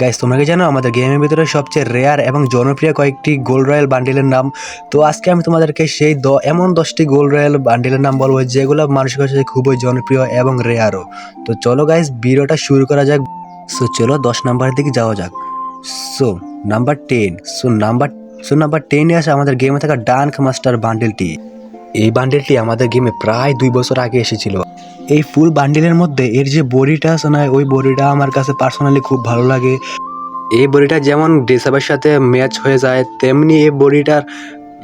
Guys, তোমরা কি জানো আমাদের গেমের ভিতরে সবচেয়ে রেয়ার এবং জনপ্রিয় কয়েকটি গোল্ড রয়্যাল বান্ডিলের নাম? তো আজকে আমি তোমাদেরকে সেই এমন 10টি গোল্ড রয়্যাল বান্ডিলের নাম বলবো যেগুলো মানুষের কাছে খুবই জনপ্রিয় এবং রেয়ারও। তো চলো গাইস, ভিডিওটা শুরু করা যাক। চলো 10 নাম্বারের দিকে যাওয়া যাক। সো নাম্বার 10 নাম্বার 10 এ আসে আমাদের গেমে থাকা ডাঙ্ক মাস্টার বান্ডিলটি। এই বান্ডিলটি আমাদের গেমে প্রায় 2 বছর আগে এসেছিল। এই ফুল বান্ডিলের মধ্যে এর যে বডিটা আছে না, ওই বডিটা আমার কাছে পার্সোনালি খুব ভালো লাগে। এই বডিটা যেমন ড্রেসআপের সাথে ম্যাচ হয়ে যায়, তেমনি এই বডিটার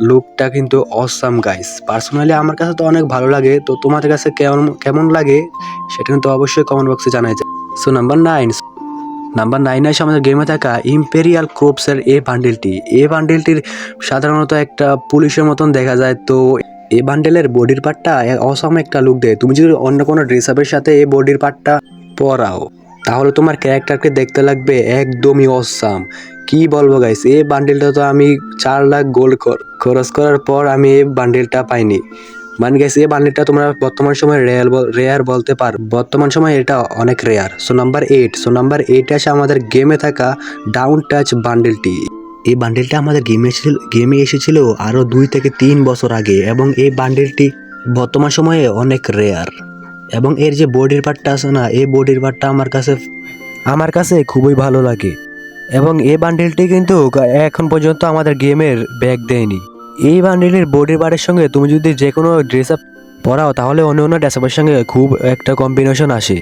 লুকটা কিন্তু অসাম গাইস। পার্সোনালি আমার কাছে তো অনেক ভালো লাগে। তো তোমাদের কাছে কেমন কেমন লাগে সেটা কিন্তু অবশ্যই কমেন্ট বক্সে জানাই যায়। সো নাম্বার 9 আসে আমাদের গেমে থাকা ইম্পেরিয়াল ক্রোপসের এই বান্ডিলটির সাধারণত একটা পুলিশের মতন দেখা যায়। তো এই বান্ডেলের বডির পার্টটা অসাম একটা লুক দেয়। তুমি যদি অন্য কোনো ড্রেসআপের সাথে এই বডির পার্টটা পরাও, তাহলে তোমার ক্যারেক্টারকে দেখতে লাগবে একদমই অসাম। কি বলবো গাইস, এই বান্ডেলটা তো আমি 4 লাখ গোল্ড খরচ করার পর আমি এই বান্ডেলটা পাইনি। মানে গাইস, এই বান্ডেলটা তোমরা বর্তমান সময় রেয়ার বলতে পারো। বর্তমান সময় এটা অনেক রেয়ার। নাম্বার 8 আসে আমাদের গেমে থাকা ডাউন টাচ বান্ডেলটি। এই বান্ডেলটা আমাদের গেমে এসেছিল আরো 2 থেকে 3 বছর আগে, এবং এই বান্ডেলটি বর্তমান সময়ে অনেক রেয়ার। এবং এর যে বডির পার্টটা আছে না, এই বডির পার্টটা আমার কাছে খুবই ভালো লাগে। এবং এই বান্ডেলটি কিন্তু এখন পর্যন্ত আমাদের গেমের ব্যাগ দেয়নি। এই বান্ডেলের বডির পার্টের সঙ্গে তুমি যদি যে কোনো ড্রেস আপ পরাও, তাহলে অন্য অন্য ড্রেস আপের সঙ্গে খুব একটা কম্বিনেশন আসে।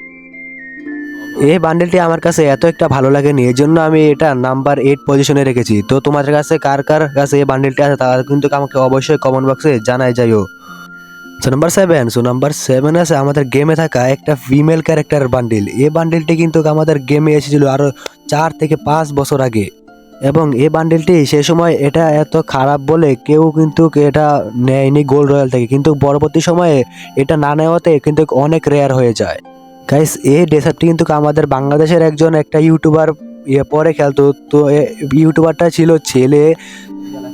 এই বান্ডেলটি আমার কাছে এত একটা ভালো লাগেনি, এর জন্য আমি এটা নাম্বার 8 পজিশনে রেখেছি। তো তোমাদের কাছে কার কার কাছে এই বান্ডেলটি আছে তারা কিন্তু আমাকে অবশ্যই কমেন্ট বক্সে জানাই যাইও। নাম্বার 7 আছে আমাদের গেমে থাকা একটা ফিমেল ক্যারেক্টার বান্ডিল। এই বান্ডিলটি কিন্তু আমাদের গেমে এসেছিল আরো 4 থেকে 5 বছর আগে। এবং এই বান্ডিলটি সে সময় এটা এত খারাপ বলে কেউ কিন্তু এটা নেয়নি গোল্ড রয়্যাল থেকে, কিন্তু পরবর্তী সময়ে এটা না নেওয়াতে কিন্তু অনেক রেয়ার হয়ে যায়। গাইস, এই ডেসার্টটি কিন্তু আমাদের বাংলাদেশের একটা ইউটিউবার পরে খেলতো। তো ইউটিউবারটা ছিল ছেলে।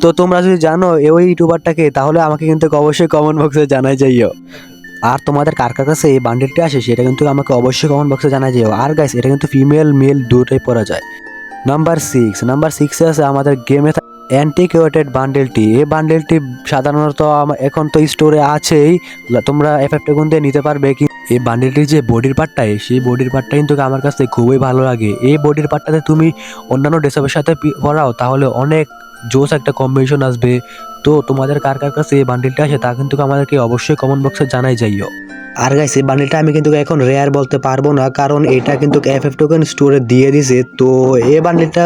তো তোমরা যদি জানো ওই ইউটিউবারটাকে, তাহলে আমাকে কিন্তু অবশ্যই কমেন্ট বক্সে জানাই যাইও। আর তোমাদের কার কার কাছে এই বান্ডেলটি আসে সেটা কিন্তু আমাকে অবশ্যই কমেন্ট বক্সে জানাই যাইও। আর গাইস, এটা কিন্তু ফিমেল মেল দুটোই পরা যায়। নাম্বার 6 আছে আমাদের গেমে অ্যান্টিকিউটেড বান্ডেলটি। এই বান্ডেলটি সাধারণত এখন তো স্টোরে আছেই, তোমরা FF দিয়ে নিতে পারবে। এই বান্ডেলটির যে বডির পার্টটা, সেই বডির পার্টটা কিন্তু আমার কাছে খুবই ভালো লাগে। এই বডির পার্টটাতে তুমি অন্যান্য ড্রেসআপের সাথে পরাও, তাহলে অনেক জোস একটা কম্বিনেশন আসবে। তো তোমাদের কার কার কাছে এই বান্ডেলটা আসে তা কিন্তু আমাদেরকে অবশ্যই কমেন্ট বক্সে জানাই যাইও। আর গাইস, এই বান্ডেলটা আমি কিন্তু এখন রেয়ার বলতে পারবো না, কারণ এটা কিন্তু FF স্টোরে দিয়ে দিছে। তো এই বান্ডেলটা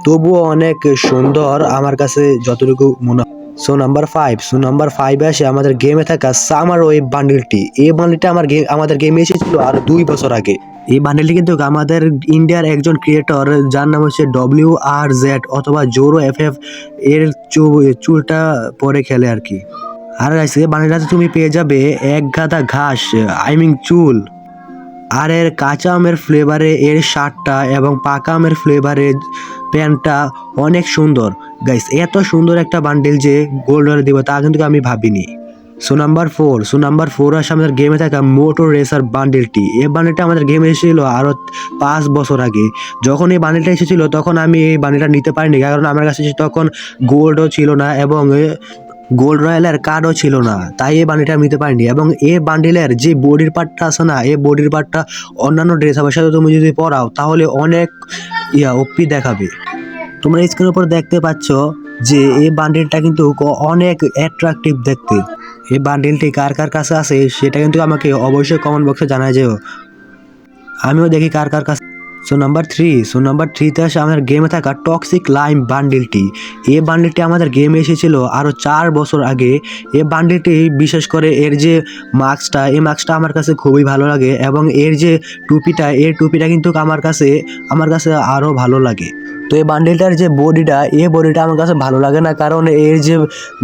তবুও অনেক সুন্দর আমার কাছে যতটুকু মনে হয়। নাম্বার 5 আসে আমাদের গেমে থাকা সামার ওয়েভ বান্ডেলটি। এই বান্ডেলটা আমাদের গেমে এসেছিল আর 2 বছর আগে। এই বান্ডেলটি কিন্তু আমাদের ইন্ডিয়ার একজন ক্রিয়েটর, যার নাম হচ্ছে WRZ অথবা জোরো FF, এর চুলটা পরে খেলে আর কি। আর গাইস, এই বান্ডেলটাতে তুমি পেয়ে যাবে এক গাদা ঘাস, চুল, আর এর কাঁচা আমের ফ্লেভারে এর শার্টটা এবং পাকা আমের ফ্লেভারে প্যান্টটা অনেক সুন্দর। গাইস, এত সুন্দর একটা বান্ডেল যে গোল্ড রয়্যাল দিব তা কিন্তু আমি ভাবিনি। নাম্বার 4 আসে আমাদের গেমে থাকা মোটর রেসার বান্ডেলটি। এই বান্ডেলটা আমাদের গেমে এসেছিল আরো 5 বছর আগে। যখন এই বান্ডেলটা এসেছিল তখন আমি এই বান্ডেলটা নিতে পারিনি, কারণ আমার কাছে তখন গোল্ডও ছিল না এবং গোল্ড রয়্যালের কার্ডও ছিল না, তাই এই বান্ডিলটা নিতে পারিনি। এবং এই বান্ডিলের যে বডির পার্টটা আছে না, এই বডির পার্টটা অন্যান্য ড্রেস আপের সাথে তুমি যদি পরাও, তাহলে অনেক ওপি দেখাবে। তোমরা স্ক্রিনের উপর দেখতে পাচ্ছ যে এই বান্ডিলটা কিন্তু অনেক অ্যাট্রাকটিভ দেখতে। এই বান্ডিলটি কার কার কাছে আছে সেটা কিন্তু আমাকে অবশ্যই কমেন্ট বক্সে জানাই যেও, আমিও দেখি কার কার কাছে। নাম্বার 3 তে আসে আমাদের গেমে থাকা টক্সিক লাইম বান্ডিলটি। এই বান্ডিলটি আমাদের গেমে এসেছিল আরো 4 বছর আগে। এই বান্ডিলটি বিশেষ করে এর যে মাস্কটা, এই মাস্কটা আমার কাছে খুবই ভালো লাগে, এবং এর যে টুপিটা, এর টুপিটা কিন্তু আমার কাছে আরো ভালো লাগে। তো এই বান্ডিলটার যে বডিটা, এই বডিটা আমার কাছে ভালো লাগে না, কারণ এর যে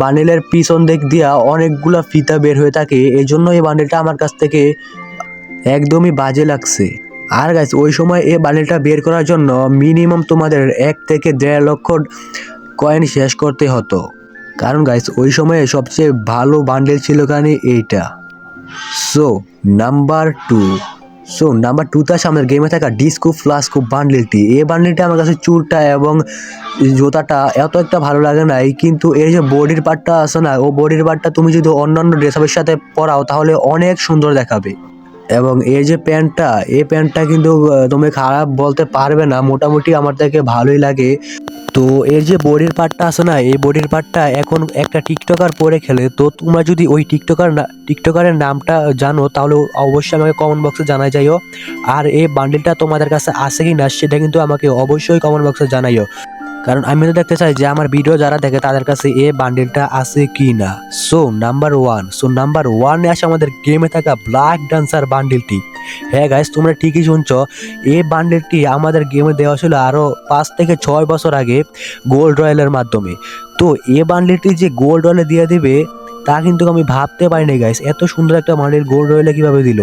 বান্ডিলের পিছন দিক দিয়া অনেকগুলা ফিতা বের হয়ে থাকে। এই জন্য এই বান্ডিলটা আমার কাছ থেকে একদমই বাজে লাগছে। আর গাইস, ওই সময় এই বান্ডেলটা বের করার জন্য মিনিমাম তোমাদের 1 থেকে 1.5 লক্ষ কয়েন শেষ করতে হতো, কারণ গাইস ওই সময়ে সবচেয়ে ভালো বান্ডেল ছিল এইটা। সো নাম্বার সো নাম্বার 2তে আসে আমাদের গেমে থাকা ডিসকো ফ্লাস্কো বান্ডেলটি। এই বান্ডেলটা আমার কাছে চুলটা এবং জুতাটা এত একটা ভালো লাগে নাই, কিন্তু এর যে বডির পার্টটা আছে না, ও বডির পার্টটা তুমি যদি অন্যান্য ড্রেসআপের সাথে পরাও তাহলে অনেক সুন্দর দেখাবে। এবং এই যে প্যান্টটা, এই প্যান্টটা কিন্তু তুমি খারাপ বলতে পারবে না, মোটামুটি আমার থেকে ভালোই লাগে। তো এর যে বডির পার্টটা আছে না, এই বডির পার্টটা এখন একটা টিকটকার পরে খেলে। তো তোমরা যদি ওই টিকটকারের নামটা জানো তাহলে অবশ্যই আমাকে কমেন্ট বক্সে জানাই যাইও। আর এই বান্ডিলটা তোমাদের কাছে আছে কি না সেটা কিন্তু আমাকে অবশ্যই কমেন্ট বক্সে জানাইও, কারণ আমি তো দেখতে চাই যে আমার ভিডিও যারা দেখে তাদের কাছে এই বান্ডিলটা আছে কি না। নাম্বার ওয়ানে আসে আমাদের গেমে থাকা ব্ল্যাক ডান্সার বান্ডিলটি। হ্যাঁ গাইস, তোমরা ঠিকই শুনছো, এই বান্ডিলটি আমাদের গেমে দেওয়া ছিল আরো 5 থেকে 6 বছর আগে গোল্ড রয়্যালের মাধ্যমে। তো এই বান্ডিলটি যে গোল্ড রয়্যালে দিয়ে দিবে তা কিন্তু আমি ভাবতে পারিনি গাইস, এত সুন্দর একটা বান্ডিল গোল্ড রয়্যালে কিভাবে দিল।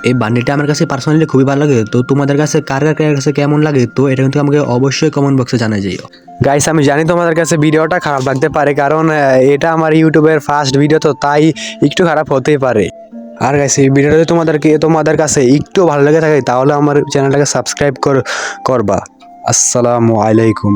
এই বান্ডিলটা আমার কাছে পার্সোনালি খুবই ভালো লাগে। তো তোমাদের কাছে কার কাছে কেমন লাগে, তো এটা কিন্তু আমাকে অবশ্যই কমেন্ট বক্সে জানাই যাইও। গাইস আমি জানি তোমাদের কাছে ভিডিওটা খারাপ লাগতে পারে, কারণ এটা আমার ইউটিউবের ফার্স্ট ভিডিও, তো তাই একটু খারাপ হতেই পারে। আর গাইস এই ভিডিওটা যদি তোমাদের কাছে একটু ভালো লেগে থাকে তাহলে আমার চ্যানেলটাকে সাবস্ক্রাইব করবা। আসসালামু আলাইকুম।